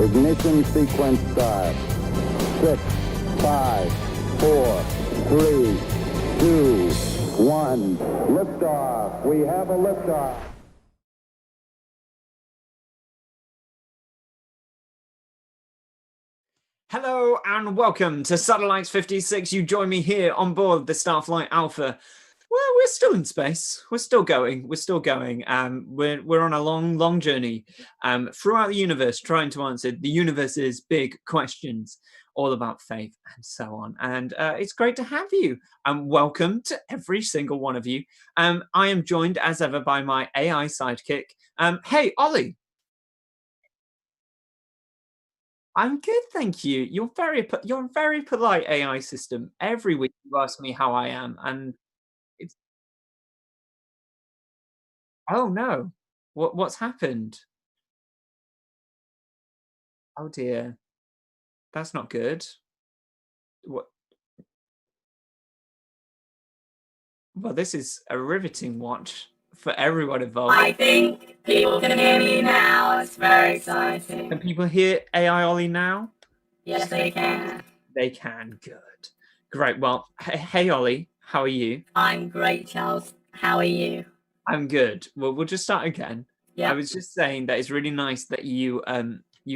Ignition sequence start. 6, 5, 4, 3, 2, 1. Liftoff. We have a liftoff. Hello and welcome to Satellites 56. You join me here on board the Starflight Alpha. Well, we're still in space. We're still going. We're on a long journey throughout the universe, trying to answer the universe's big questions, all about faith and so on. And it's great to have you. Welcome to every single one of you. I am joined as ever by my AI sidekick. Hey, Ollie. I'm good, thank you. You're a very polite AI system. Every week you ask me how I am, and it's oh no, what's happened? Oh dear, that's not good. What? Well, this is a riveting watch for everyone involved. I think people can hear me now. It's very exciting. Can people hear AI Ollie now? Yes, they can. They can. Good. Great. Well, hey Ollie, how are you? I'm great, Charles. How are you? I'm good. Well, we'll just start again. Yeah. I was just saying that it's really nice that you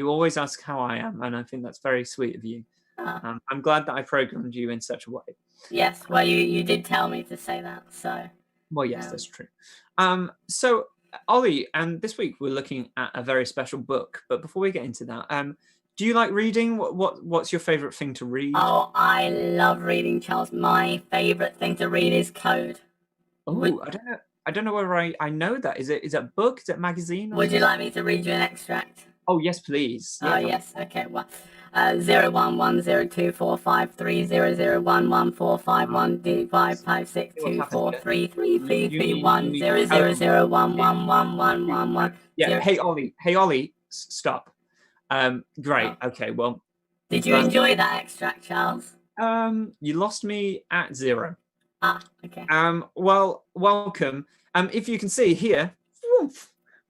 always ask how I am, and I think that's very sweet of you. I'm glad that I programmed you in such a way. Yes, well, you did tell me to say that, so. Well, yes, that's true. So, Ollie, this week we're looking at a very special book. But before we get into that, do you like reading? What's your favorite thing to read? Oh, I love reading, Charles. My favorite thing to read is code. Oh, I don't know whether I know that. Is it a book? Is it a magazine? Would you like me to read you an extract? Oh, yes, please. Yeah. Oh, yes. Okay. Well, 0110245301115562433333100011111. Yeah. Hey Ollie, stop. Great. Oh. Okay. Well, did you enjoy that extract, Charles? You lost me at 0. Okay. Well, welcome. If you can see here,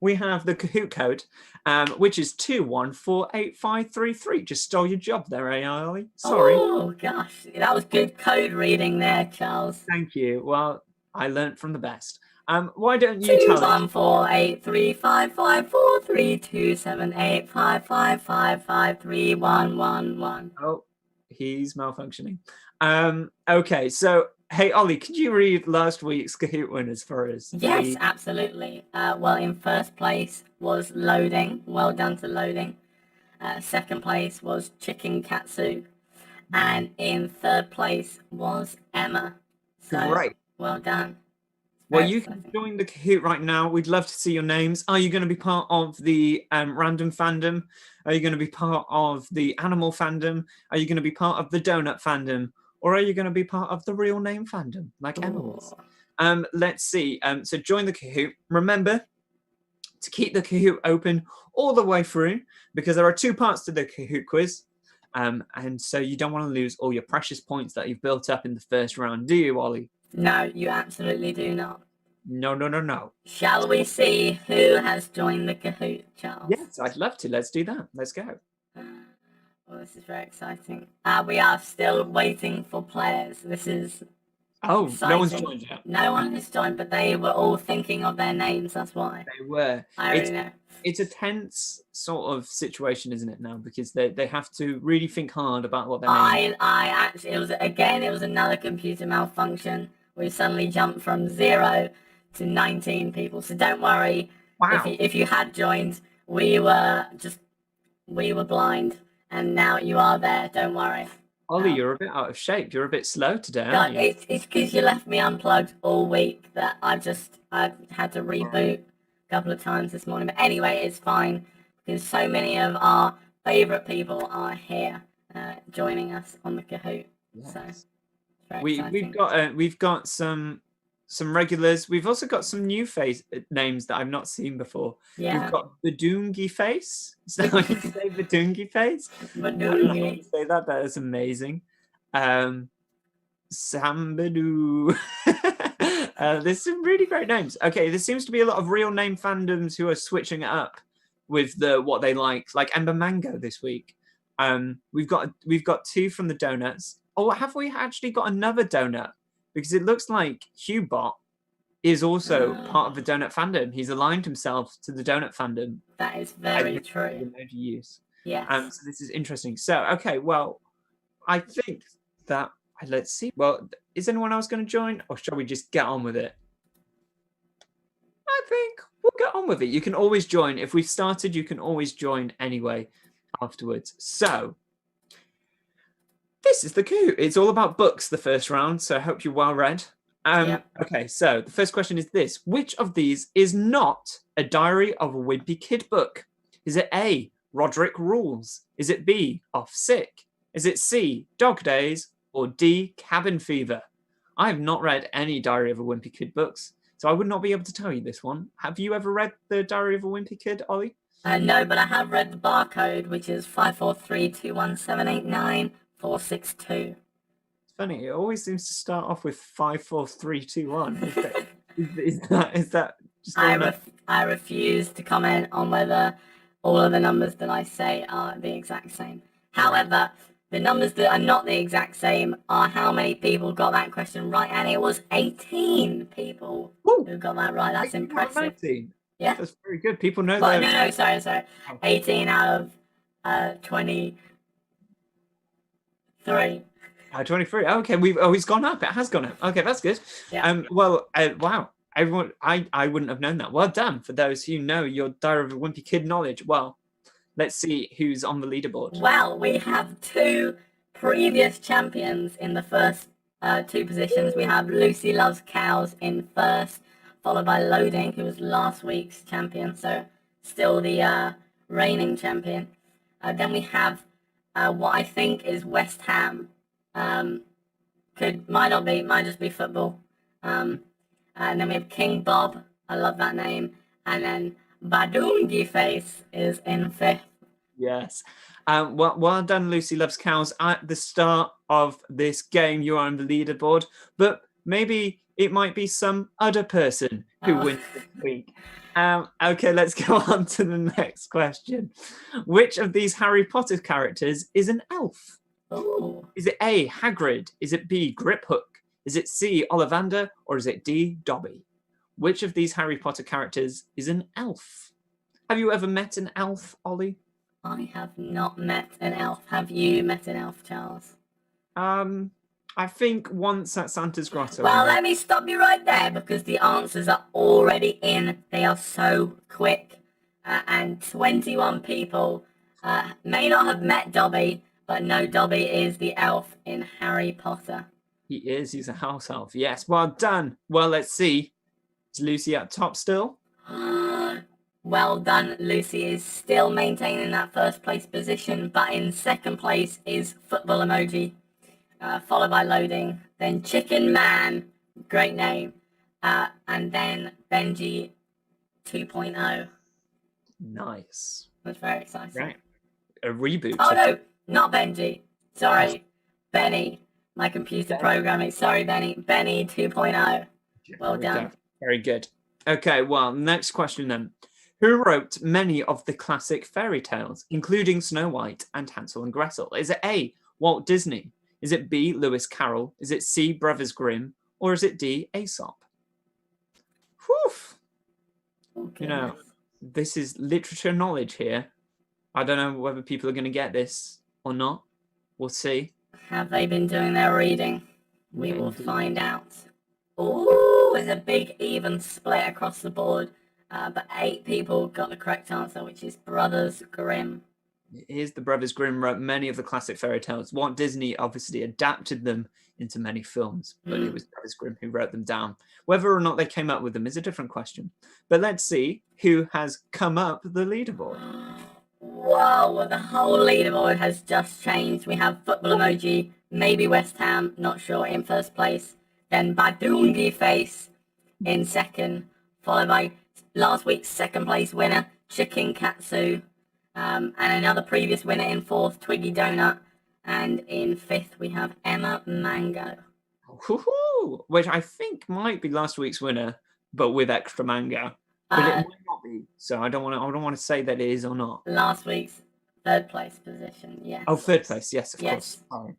we have the Kahoot code, which is 2148533. Just stole your job there, AI Ollie. Sorry. Oh gosh, that was good code reading there, Charles. Thank you. Well, I learnt from the best. Why don't you tell us? 214835543278555531111. Oh, he's malfunctioning. Okay, so hey Ollie, could you read last week's Kahoot winners for us? Yes, absolutely. Well, in first place was Loading. Well done to Loading. Second place was Chicken Katsu. And in third place was Emma. So, great. Well done. Well, you can join the Kahoot right now. We'd love to see your names. Are you going to be part of the random fandom? Are you going to be part of the animal fandom? Are you going to be part of the donut fandom? Or are you going to be part of the real name fandom, like Emma was? Let's see. So join the Kahoot. Remember to keep the Kahoot open all the way through, because there are 2 parts to the Kahoot quiz. And so you don't want to lose all your precious points that you've built up in the first round, do you, Ollie? No, you absolutely do not. No. Shall we see who has joined the Kahoot, Charles? Yes, I'd love to. Let's do that. Let's go. Well, this is very exciting. We are still waiting for players. This is exciting. No one's joined yet. No one has joined, but they were all thinking of their names. That's why. They were. I already know. It's a tense sort of situation, isn't it, now? Because they have to really think hard about what their name. I actually, it was another computer malfunction. We suddenly jumped from 0 to 19 people. So don't worry. Wow. If you had joined, we were blind, and now you are there. Don't worry. Ollie, you're a bit out of shape. You're a bit slow today, aren't you? It's because you left me unplugged all week that I've had to reboot a couple of times this morning. But anyway, it's fine because so many of our favourite people are here joining us on the Kahoot. Yes. So we've got some regulars. We've also got some new names that I've not seen before. Yeah. We've got Badungi Face. Is that how you say Badungi Face? Badungi. Say that. That is amazing. Sambadu. There's some really great names. Okay, there seems to be a lot of real name fandoms who are switching it up with what they like Ember Mango this week. We've got 2 from the donuts. Oh, have we actually got another donut? Because it looks like Hughbot is also part of the donut fandom. He's aligned himself to the donut fandom. That is very true. Emoji use. Yes. So this is interesting. So okay, well, I think that let's see. Well, is anyone else going to join, or shall we just get on with it? I think we'll get on with it. You can always join. If we've started, you can always join anyway afterwards. So this is the coup. It's all about books, the first round. So I hope you're well read. Okay, so the first question is this. Which of these is not a Diary of a Wimpy Kid book? Is it A, Roderick Rules? Is it B, Off Sick? Is it C, Dog Days? Or D, Cabin Fever? I have not read any Diary of a Wimpy Kid books, so I would not be able to tell you this one. Have you ever read the Diary of a Wimpy Kid, Ollie? No, but I have read the barcode, which is 54321789462. Funny, it always seems to start off with 54321. Is that just I refuse to comment on whether all of the numbers that I say are the exact same. However, the numbers that are not the exact same are how many people got that question right, and it was 18 people who got that right. That's impressive. 19. Yeah, that's very good. People know that. No, sorry. 18 out of 23. 23. Okay, it's gone up. It has gone up. Okay, that's good. Yeah. Wow. Everyone, I wouldn't have known that. Well done for those who know your Diary of a Wimpy Kid knowledge. Well, let's see who's on the leaderboard. Well, we have 2 previous champions in the first 2 positions. We have Lucy Loves Cows in first, followed by Loading, who was last week's champion, so still the reigning champion. Then we have what I think is West Ham. Might just be football. And then we have King Bob. I love that name. And then Badoongi Face is in 5th. Yes. Well done, Lucy Loves Cows. At the start of this game, you are on the leaderboard, but maybe it might be some other person who wins this week. Okay, let's go on to the next question. Which of these Harry Potter characters is an elf? Ooh. Is it A, Hagrid? Is it B, Griphook? Is it C, Ollivander? Or is it D, Dobby? Which of these Harry Potter characters is an elf? Have you ever met an elf, Ollie? I have not met an elf. Have you met an elf, Charles? I think once at Santa's Grotto. Well, let me stop you right there because the answers are already in. They are so quick. And 21 people may not have met Dobby, but no, Dobby is the elf in Harry Potter. He is. He's a house elf. Yes. Well done. Well, let's see. Is Lucy at top still? Well done. Lucy is still maintaining that first place position, but in second place is Football Emoji, followed by Loading, then Chicken Man, great name, and then Benji 2.0. Nice. That's very exciting. Right. A reboot. Oh, no, not Benji. Sorry, Benny. My computer programming. Sorry, Benny. Benny 2.0. Well done. Very good. Okay, well, next question then. Who wrote many of the classic fairy tales, including Snow White and Hansel and Gretel? Is it A, Walt Disney? Is it B, Lewis Carroll? Is it C, Brothers Grimm? Or is it D, Aesop? Whew. Okay. You know, this is literature knowledge here. I don't know whether people are going to get this or not. We'll see. Have they been doing their reading? We will find out. Ooh, it's a big even split across the board. But 8 people got the correct answer, which is Brothers Grimm. It is the Brothers Grimm wrote many of the classic fairy tales. Walt Disney obviously adapted them into many films, but it was Brothers Grimm who wrote them down. Whether or not they came up with them is a different question. But let's see who has come up the leaderboard. Whoa, the whole leaderboard has just changed. We have Football Emoji, maybe West Ham, not sure, in first place. Then Badoongi Face in second, followed by last week's second place winner, Chicken Katsu, and another previous winner in fourth, Twiggy Donut, and in fifth we have Emma Mango. Which I think might be last week's winner, but with extra mango. but it might not be. So I don't want to say that it is or not. Last week's third place position, yes. Oh, third place. Yes, of Yes. course. Sorry.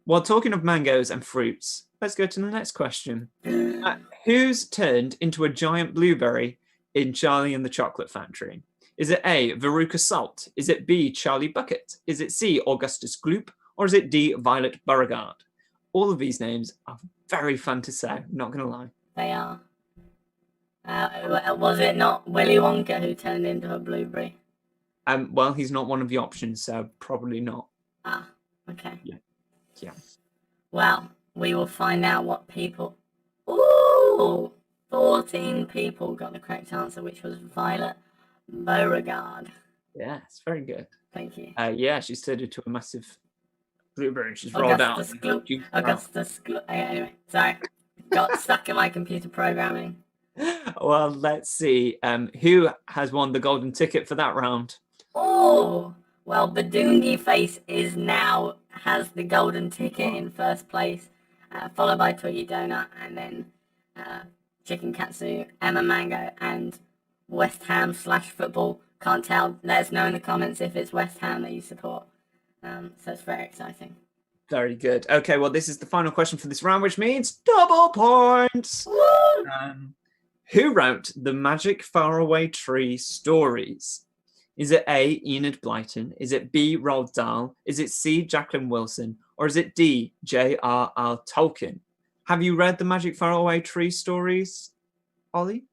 Well, talking of mangoes and fruits, let's go to the next question. Who's turned into a giant blueberry in Charlie and the Chocolate Factory? Is it A, Veruca Salt? Is it B, Charlie Bucket? Is it C, Augustus Gloop? Or is it D, Violet Beauregarde? All of these names are very fun to say, not going to lie. They are. Was it not Willy Wonka who turned into a blueberry? Well, he's not one of the options, so probably not. Ah, okay. Yeah. Well, we will find out what people... Ooh! 14 people got the correct answer, which was Violet Beauregarde. Yeah, it's very good. Thank you. Yeah, she's turned into a massive blueberry. She's rolled out. Augustus Gloop. Anyway, sorry. Got stuck in my computer programming. Well, let's see. Who has won the golden ticket for that round? Oh, well, Badungi Face has the golden ticket in first place, followed by Twiggy Donut, and then Chicken Katsu, Emma Mango, and West Ham / football. Can't tell. Let us know in the comments if it's West Ham that you support. So it's very exciting. Very good. Okay, well, this is the final question for this round, which means double points. Woo! Who wrote the Magic Faraway Tree stories? Is it A, Enid Blyton? Is it B, Roald Dahl? Is it C, Jacqueline Wilson? Or is it D, J.R.R. Tolkien? Have you read the Magic Faraway Tree stories, Ollie?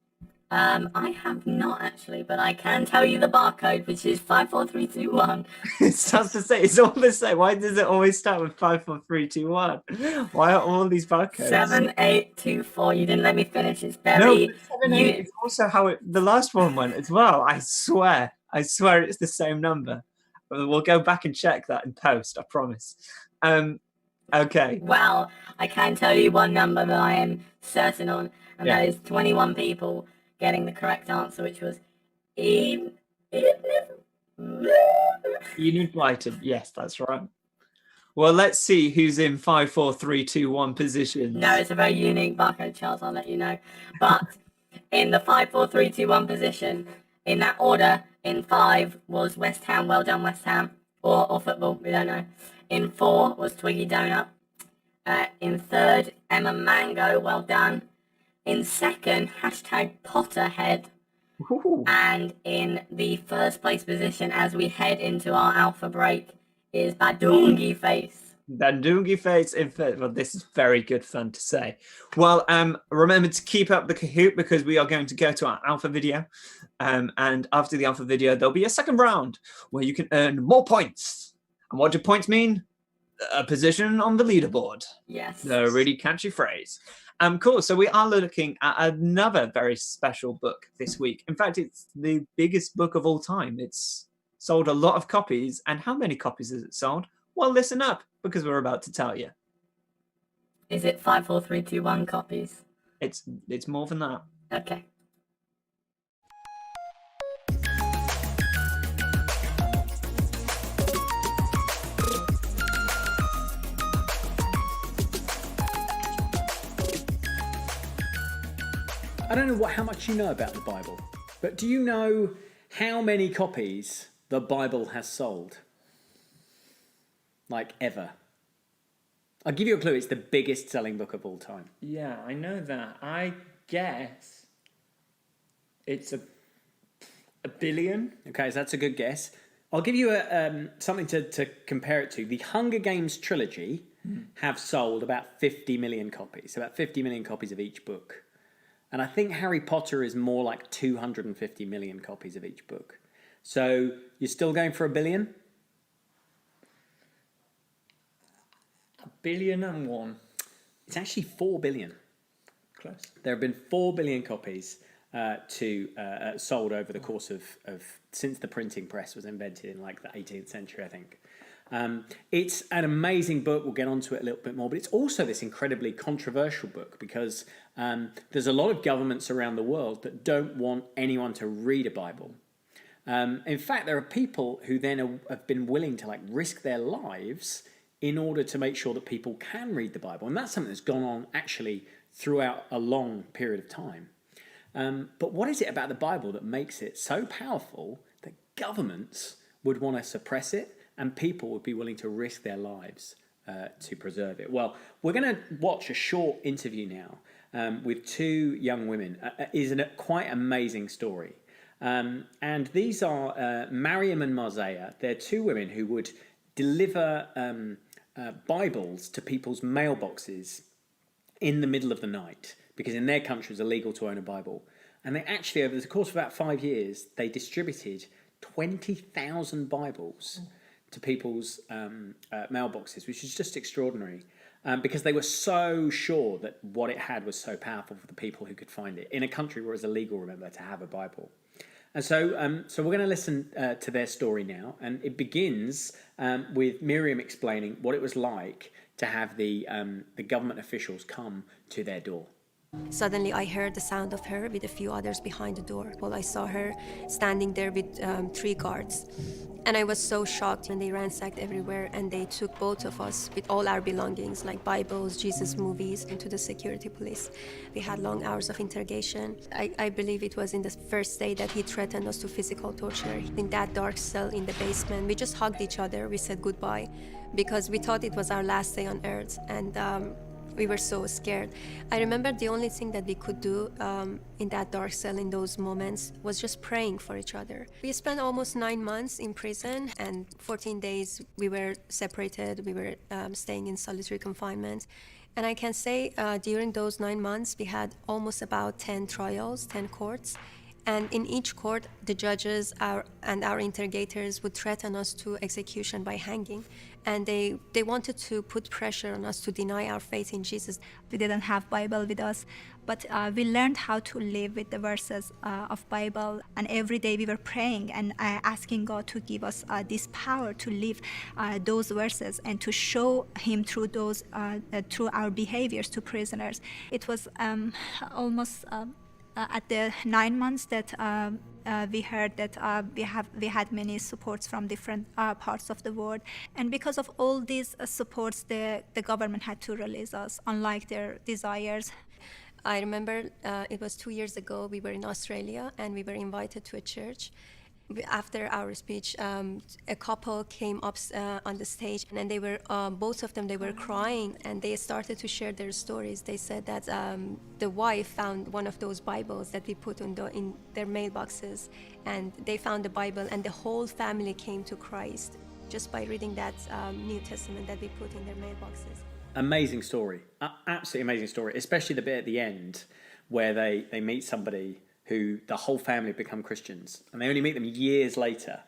I have not actually, but I can tell you the barcode, which is 54321. It starts to say, it's all the same. Why does it always start with 54321? Why are all these barcodes? 7824. You didn't let me finish. It's No, very... 78 is also how the last one went as well. I swear it's the same number. We'll go back and check that in post, I promise. Okay. Well, I can tell you one number that I am certain on, and that is 21 people getting the correct answer, which was Enid Blyton. Yes, that's right. Well, let's see who's in 5, 4, 3, 2, 1 position. No, it's a very unique barcode, Charles, I'll let you know. But in the 5, 4, 3, 2, 1 position, in that order, in 5 was West Ham, well done West Ham, or football, we don't know. In 4 was Twiggy Donut. In 3rd, Emma Mango, well done. In 2nd, #Potterhead. Ooh. And in the first place position, as we head into our alpha break, is Badungi Face. Badungi Face in first. Well, this is very good fun to say. Well, remember to keep up the Kahoot because we are going to go to our alpha video. And after the alpha video, there'll be a second round where you can earn more points. And what do points mean? A position on the leaderboard. Yes. A really catchy phrase. Cool. So we are looking at another very special book this week. In fact, it's the biggest book of all time. It's sold a lot of copies. And how many copies has it sold? Well, listen up, because we're about to tell you. Is it 5, 4, 3, 2, 1 copies? It's more than that. Okay. I don't know how much you know about the Bible, but do you know how many copies the Bible has sold? Like ever. I'll give you a clue, it's the biggest selling book of all time. Yeah, I know that. I guess it's a billion. Okay, so that's a good guess. I'll give you something to compare it to. The Hunger Games trilogy have sold about 50 million copies, about 50 million copies of each book. And I think Harry Potter is more like 250 million copies of each book. So you're still going for a billion? 1,000,000,001. It's actually 4 billion. Close. There have been 4 billion copies sold over the course of since the printing press was invented in like the 18th century, I think. It's an amazing book. We'll get onto it a little bit more, but it's also this incredibly controversial book because there's a lot of governments around the world that don't want anyone to read a Bible. In fact, there are people who then have been willing to like risk their lives in order to make sure that people can read the Bible. And that's something that's gone on actually throughout a long period of time. But what is it about the Bible that makes it so powerful that governments would want to suppress it and people would be willing to risk their lives to preserve it? Well, we're going to watch a short interview now with two young women. It is a quite amazing story. And these are Mariam and Marziah. They're two women who would deliver Bibles to people's mailboxes in the middle of the night, because in their country it's illegal to own a Bible. And they actually, over the course of about 5 years, they distributed 20,000 Bibles to people's mailboxes, which is just extraordinary, because they were so sure that what it had was so powerful for the people who could find it in a country where it's illegal, remember, to have a Bible. And so we're going to listen to their story now, and it begins with Miriam explaining what it was like to have the government officials come to their door. Suddenly I heard the sound of her with a few others behind the door. Well, I saw her standing there with 3 guards. And I was so shocked when they ransacked everywhere and they took both of us with all our belongings, like Bibles, Jesus movies, into the security police. We had long hours of interrogation. I believe it was in the first day that he threatened us to physical torture. In that dark cell in the basement, we just hugged each other. We said goodbye because we thought it was our last day on earth. And we were so scared. I remember the only thing that we could do in that dark cell in those moments was just praying for each other. We spent almost 9 months in prison, and 14 days we were separated. We were staying in solitary confinement. And I can say during those 9 months, we had almost about 10 trials, 10 courts. And in each court, the judges and our interrogators would threaten us to execution by hanging. And they wanted to put pressure on us to deny our faith in Jesus. We didn't have Bible with us, but we learned how to live with the verses of Bible. And every day we were praying and asking God to give us this power to live those verses and to show Him through those through our behaviors to prisoners. It was almost at the 9 months that we heard that we had many supports from different parts of the world, and because of all these supports, the government had to release us, unlike their desires. I remember it was 2 years ago. We were in Australia and we were invited to a church. After our speech, a couple came up on the stage, and they were both of them. They were crying, and they started to share their stories. They said that the wife found one of those Bibles that we put in their mailboxes, and they found the Bible, and the whole family came to Christ just by reading that New Testament that we put in their mailboxes. Amazing story, absolutely amazing story, especially the bit at the end where they meet somebody who the whole family become Christians, and they only meet them years later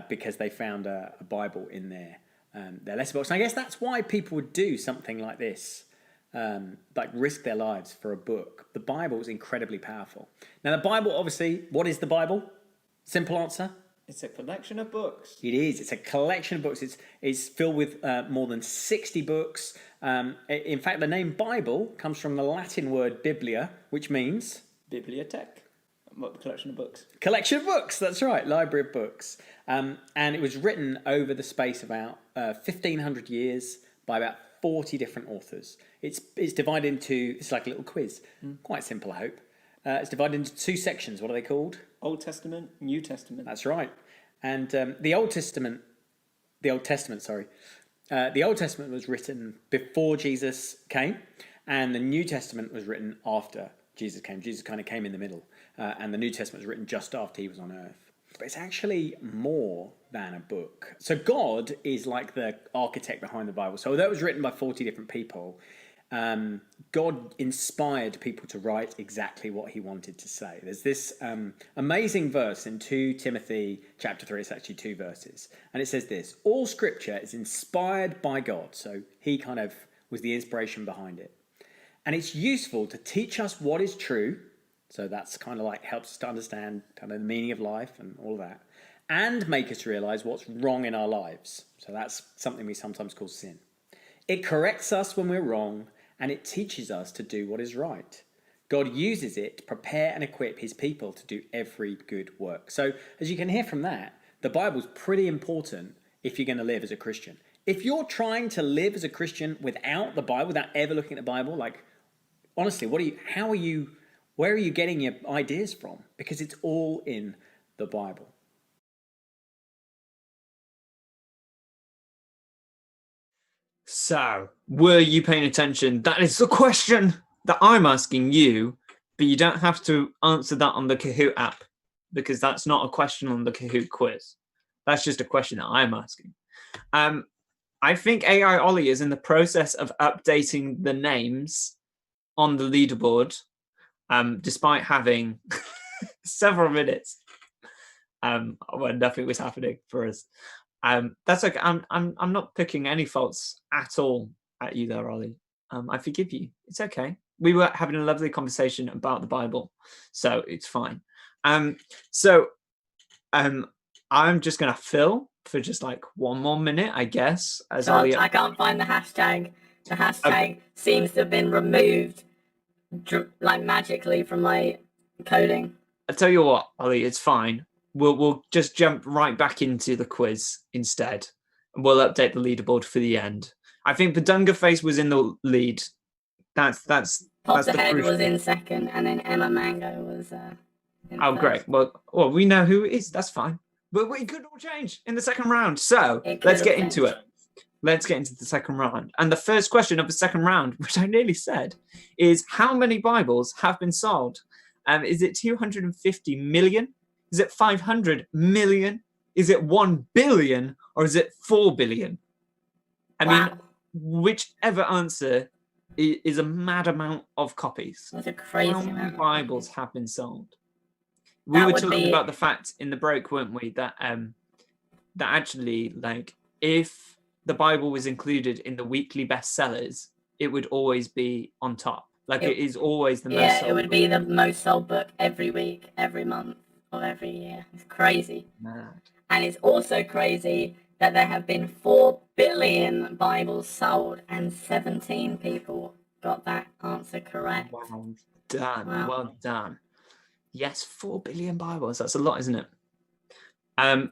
because they found a Bible in their letterbox. And I guess that's why people would do something like this, like risk their lives for a book. The Bible is incredibly powerful. Now, the Bible, obviously, what is the Bible? Simple answer. It's a collection of books. It is. It's a collection of books. It's filled with more than 60 books. In fact, the name Bible comes from the Latin word biblia, which means Bibliothèque. What, collection of books? Collection of books, that's right, library of books. And it was written over the space of about 1,500 years by about 40 different authors. It's divided into, it's like a little quiz, quite simple, I hope. It's divided into 2 sections. What are they called? Old Testament, New Testament. That's right. And the Old Testament was written before Jesus came, and the New Testament was written after Jesus came. Jesus kind of came in the middle, and the New Testament was written just after he was on earth. But it's actually more than a book. So God is like the architect behind the Bible. So although it was written by 40 different people, God inspired people to write exactly what he wanted to say. There's this amazing verse in 2 Timothy chapter 3. It's actually 2 verses. And it says this: all scripture is inspired by God. So he kind of was the inspiration behind it. And it's useful to teach us what is true. So that's kind of like helps us to understand kind of the meaning of life and all of that. And make us realize what's wrong in our lives. So that's something we sometimes call sin. It corrects us when we're wrong, and it teaches us to do what is right. God uses it to prepare and equip his people to do every good work. So as you can hear from that, the Bible's pretty important if you're going to live as a Christian. If you're trying to live as a Christian without the Bible, without ever looking at the Bible, like, honestly, Where are you getting your ideas from? Because it's all in the Bible. So, were you paying attention? That is the question that I'm asking you, but you don't have to answer that on the Kahoot app because that's not a question on the Kahoot quiz. That's just a question that I'm asking. I think AI Ollie is in the process of updating the names on the leaderboard, despite having several minutes when nothing was happening for us. That's okay. I'm not picking any faults at all at you there, Ollie. I forgive you. It's okay. We were having a lovely conversation about the Bible, so it's fine. So I'm just gonna fill for just like one more minute, I guess. As So Ollie, I can't find the hashtag. The hashtag seems to have been removed, like magically from my coding. I tell you what, Ollie, it's fine. We'll just jump right back into the quiz instead, and we'll update the leaderboard for the end. I think Badunga Face was in the lead. That's the Potterhead crucial. was in second, and then Emma Mango was in Oh, first. great. Well, we know who it is. That's fine. But it could all change in the second round. So It could let's have get into changed. it. Let's get into the second round. And the first question of the second round, which I nearly said, is how many Bibles have been sold? Is it 250 million? Is it 500 million? Is it 1 billion? Or is it 4 billion? I mean, Wow. whichever answer is a mad amount of copies. That's a crazy How many amount. of Bibles copies. have been sold? We That were would talking be- about the fact in the break, weren't we, that that actually, like, if the Bible was included in the weekly bestsellers, it would always be on top. Like, it is always the most Yeah, sold it would book. be the most sold book every week, every month, or every year. It's crazy. Mad. And it's also crazy that there have been 4 billion Bibles sold, and 17 people got that answer correct. Well done. Wow. Well done. Yes, 4 billion Bibles. That's a lot, isn't it?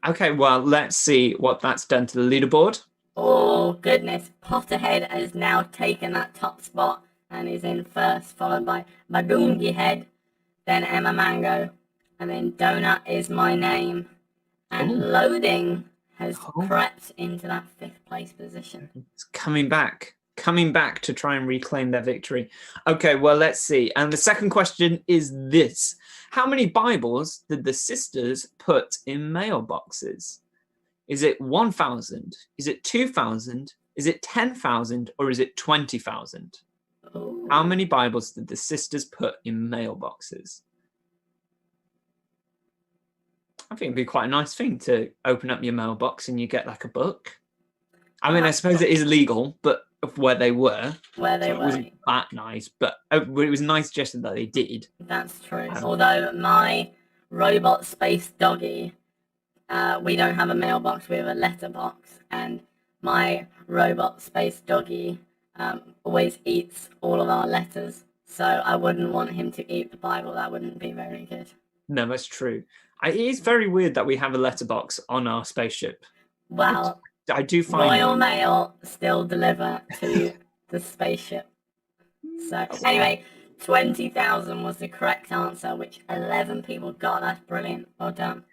Okay, well, let's see what that's done to the leaderboard. Oh, goodness. Potterhead has now taken that top spot and is in first, followed by Badungi Head, then Emma Mango, and then Donut is my name. And Ooh. Loading has Oh. crept into that 5th place position. It's coming back to try and reclaim their victory. Okay, well, let's see. And the second question is this. How many Bibles did the sisters put in mailboxes? Is it 1,000? Is it 2,000? Is it 10,000? Or is it 20,000? Ooh. How many Bibles did the sisters put in mailboxes? I think it'd be quite a nice thing to open up your mailbox and you get like a book. I mean, I suppose it is illegal, but of where they were, Where they so it were. wasn't that nice. But it was a nice gesture that they did. That's true. Um, Although my robot space doggy, we don't have a mailbox, we have a letterbox, and my robot space doggy always eats all of our letters. So I wouldn't want him to eat the Bible. That wouldn't be very good. No, that's true. It is very weird that we have a letterbox on our spaceship. Well, I do find Royal Mail still deliver to the spaceship. So anyway, 20,000 was the correct answer, which 11 people got. That's brilliant. Well done.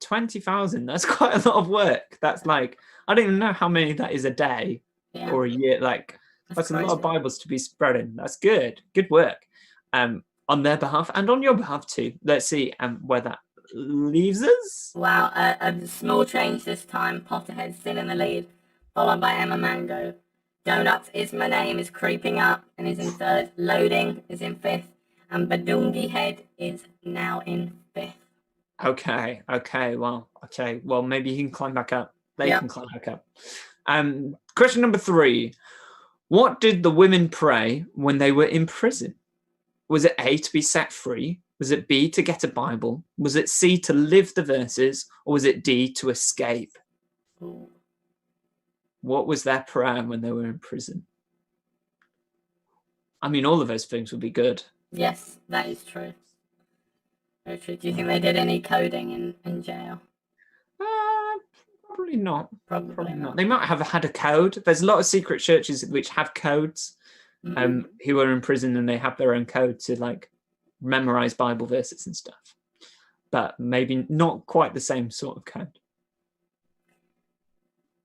20,000. That's quite a lot of work. That's like, I don't even know how many that is a day Yeah. or a year. Like, that's a lot of crazy. Bibles to be spreading. That's good. Good work. On their behalf and on your behalf too. Let's see where that leaves us. Wow, a small change this time. Potterhead still in the lead, followed by Emma Mango. Donuts is my name is creeping up and is in third. Loading is in fifth, and Badungi Head is now in fifth. Okay. Well, maybe he can climb back up. They Yeah. can climb back up. Question number 3. What did the women pray when they were in prison? Was it A, to be set free? Was it B, to get a Bible? Was it C, to live the verses? Or was it D, to escape? Ooh. What was their prayer when they were in prison? I mean, all of those things would be good. Yes, that is true. Very true. Do you think they did any coding in jail? Probably not. Probably Probably not. not. They might have had a code. There's a lot of secret churches which have codes. Mhm. Who are in prison and they have their own code to like memorize Bible verses and stuff, but maybe not quite the same sort of code.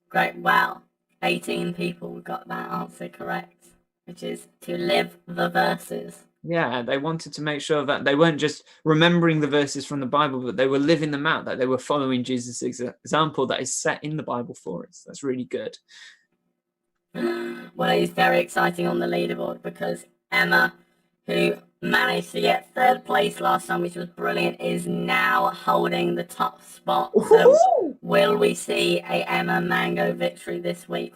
Great. Well, 18 people got that answer correct, which is to live the verses. Yeah, they wanted to make sure that they weren't just remembering the verses from the Bible, but they were living them out, that they were following Jesus' example that is set in the Bible for us. That's really good. Well, it's very exciting on the leaderboard because Emma, who managed to get 3rd place last time, which was brilliant, is now holding the top spot. So will we see a Emma Mango victory this week?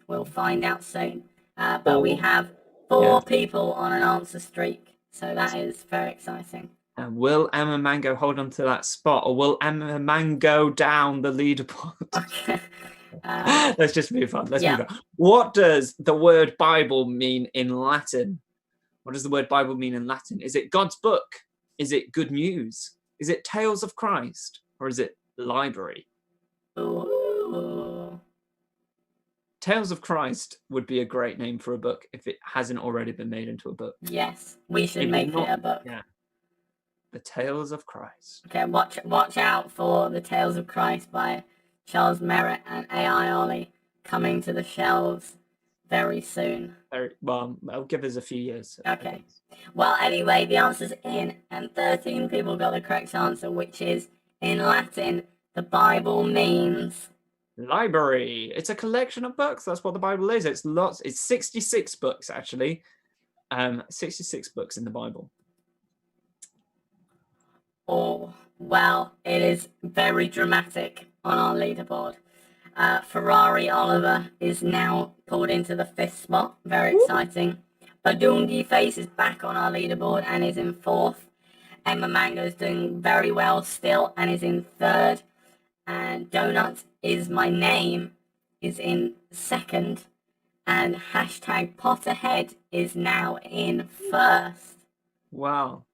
We'll find out soon. But we have 4 people on an answer streak, so that is very exciting. And will Emma Mango hold on to that spot, or will Emma Mango down the leaderboard? Okay. Let's just move on. Let's move on. What does the word Bible mean in Latin? What does the word Bible mean in Latin? Is it God's book? Is it good news? Is it Tales of Christ? Or is it library? Ooh. Tales of Christ would be a great name for a book if it hasn't already been made into a book. Yes, we should make it a book. Yeah. The Tales of Christ. Okay, watch out for The Tales of Christ by Charles Merritt and A.I. Ollie coming to the shelves very soon. Well, I'll give us a few years. Okay. Well, anyway, the answer's in, and 13 people got the correct answer, which is, in Latin, the Bible means... Library. It's a collection of books. That's what the Bible is. It's 66 books, actually. 66 books in the Bible. Oh, well, it is very dramatic on our leaderboard. Ferrari Oliver is now pulled into the 5th spot. Very exciting. Badungi Face is back on our leaderboard and is in 4th. Emma Mango is doing very well still and is in 3rd. And Donut is my name is in 2nd. And hashtag Potterhead is now in 1st. Wow.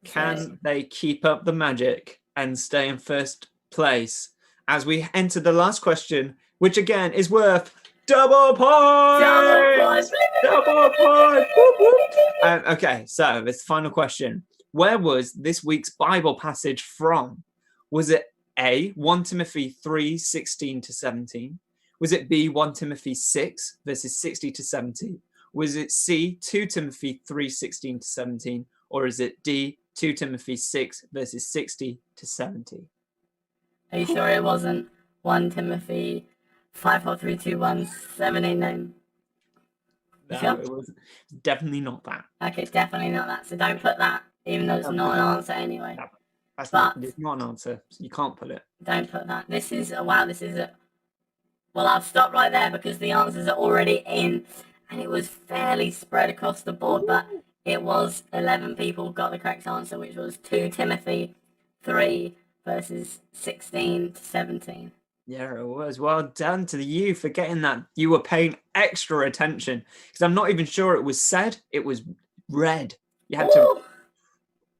Can they keep up the magic and stay in 1st place as we enter the last question, which again is worth double points? Double points! Whoop, whoop. Okay, so this final question. Where was this week's Bible passage from? Was it A, 1 Timothy 3, 16 to 17? Was it B, 1 Timothy 6, verses 60 to 70? Was it C, 2 Timothy 3, 16 to 17? Or is it D, 2 Timothy 6, verses 60 to 70? Are you sure it wasn't 1 Timothy 5, 4, 3, 2, 1, 7, 8, 9? No, Sure? it was definitely not that. Okay, definitely not that. So don't put that, even though it's not an answer anyway. No, it's But not an answer. So you can't put it. don't put that. This is well, I'll stop right there because the answers are already in, and it was fairly spread across the board. But it was 11 people got the correct answer, which was 2 Timothy 3 verses 16 to 17. Yeah, it was. Well done to you for getting that. You were paying extra attention because I'm not even sure it was said. It was read. You had to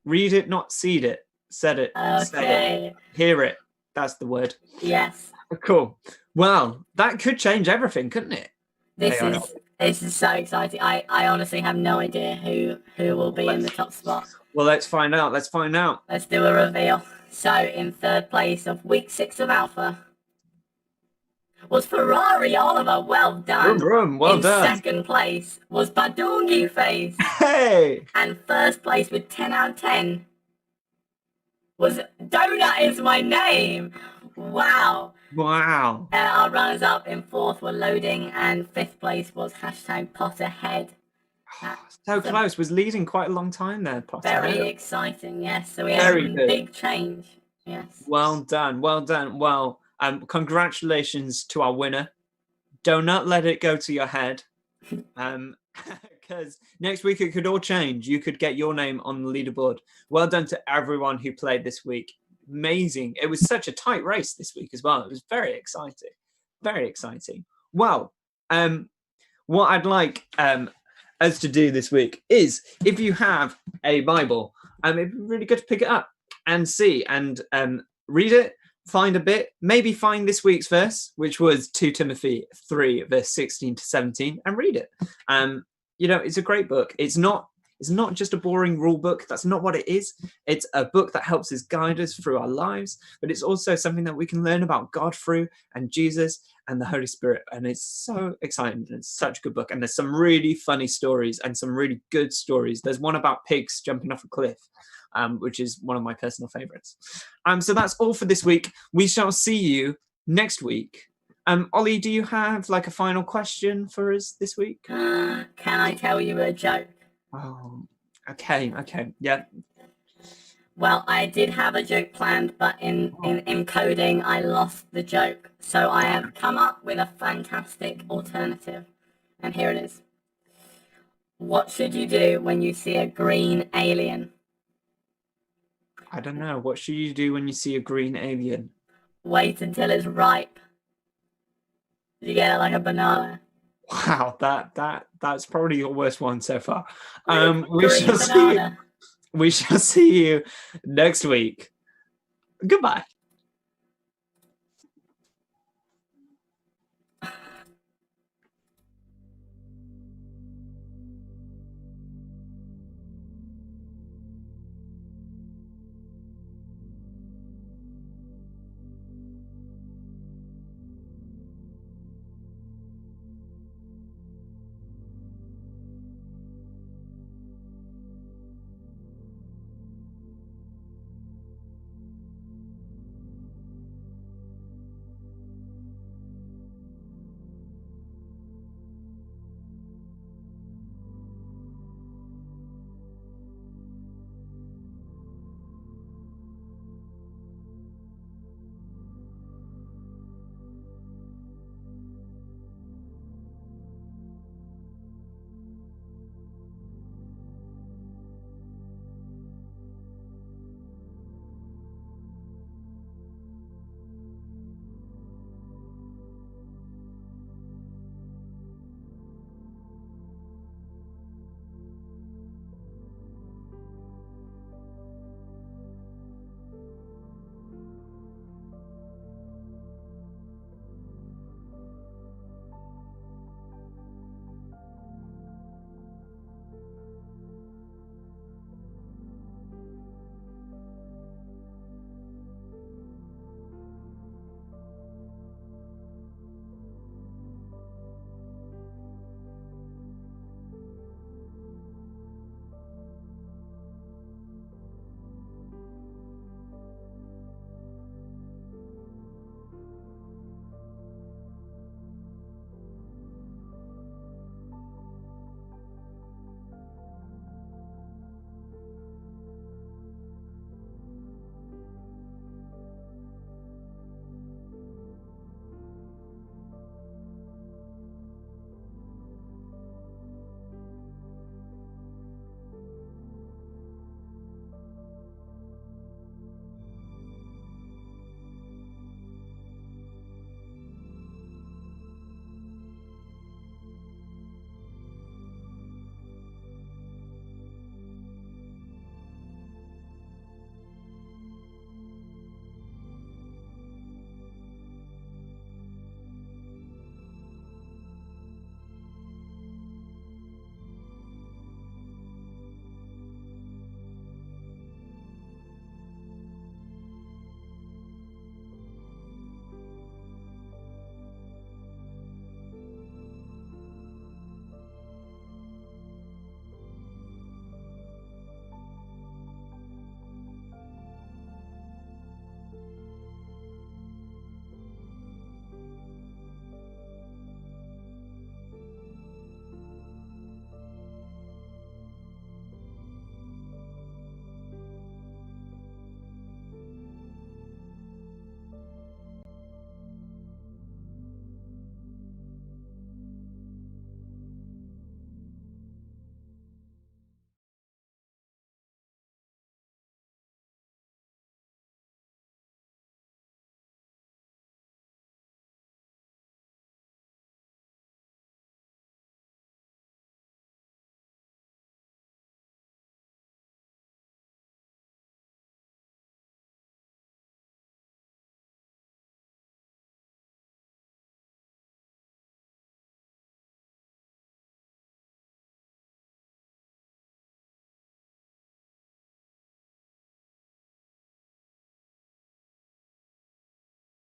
read it, not see it. Said it. Say it. Hear it. That's the word. Yes. Cool. Well, that could change everything, couldn't it? This is so exciting. I honestly have no idea who will be in the top spot. Well, let's find out. Let's find out. Let's do a reveal. So, in 3rd place of week 6 of Alpha was Ferrari Oliver. Well done. Well done. 2nd place was Badungi Face. Hey! And 1st place with 10 out of 10 was Donut is my name. Wow. Wow. Our runners up in 4th were Loading, and 5th place was hashtag Potterhead. So close. Was leading quite a long time there, Potter. Very exciting, yes. So we had a big change. Yes. Well done. Well done. Well, congratulations to our winner. Do not let it go to your head. Because next week it could all change. You could get your name on the leaderboard. Well done to everyone who played this week. Amazing. It was such a tight race this week as well. It was very exciting. Very exciting. Well, what I'd like us to do this week is, if you have a Bible, it'd be really good to pick it up and see and read it, find a bit, maybe find this week's verse, which was 2 Timothy 3, verse 16 to 17, and read it. It's a great book. It's not is not just a boring rule book. That's not what it is. It's a book that helps us guide us through our lives, but it's also something that we can learn about God through, and Jesus and the Holy Spirit. And it's so exciting. It's such a good book. And there's some really funny stories and some really good stories. There's one about pigs jumping off a cliff, which is one of my personal favorites. So that's all for this week. We shall see you next week. Ollie, do you have like a final question for us this week? Can I tell you a joke? Oh, okay, yeah. Well, I did have a joke planned, but in encoding, I lost the joke. So I have come up with a fantastic alternative. And here it is. What should you do when you see a green alien? I don't know. What should you do when you see a green alien? Wait until it's ripe. You get it like a banana. Wow, that's probably your worst one so far. Green banana. We shall see you next week. Goodbye.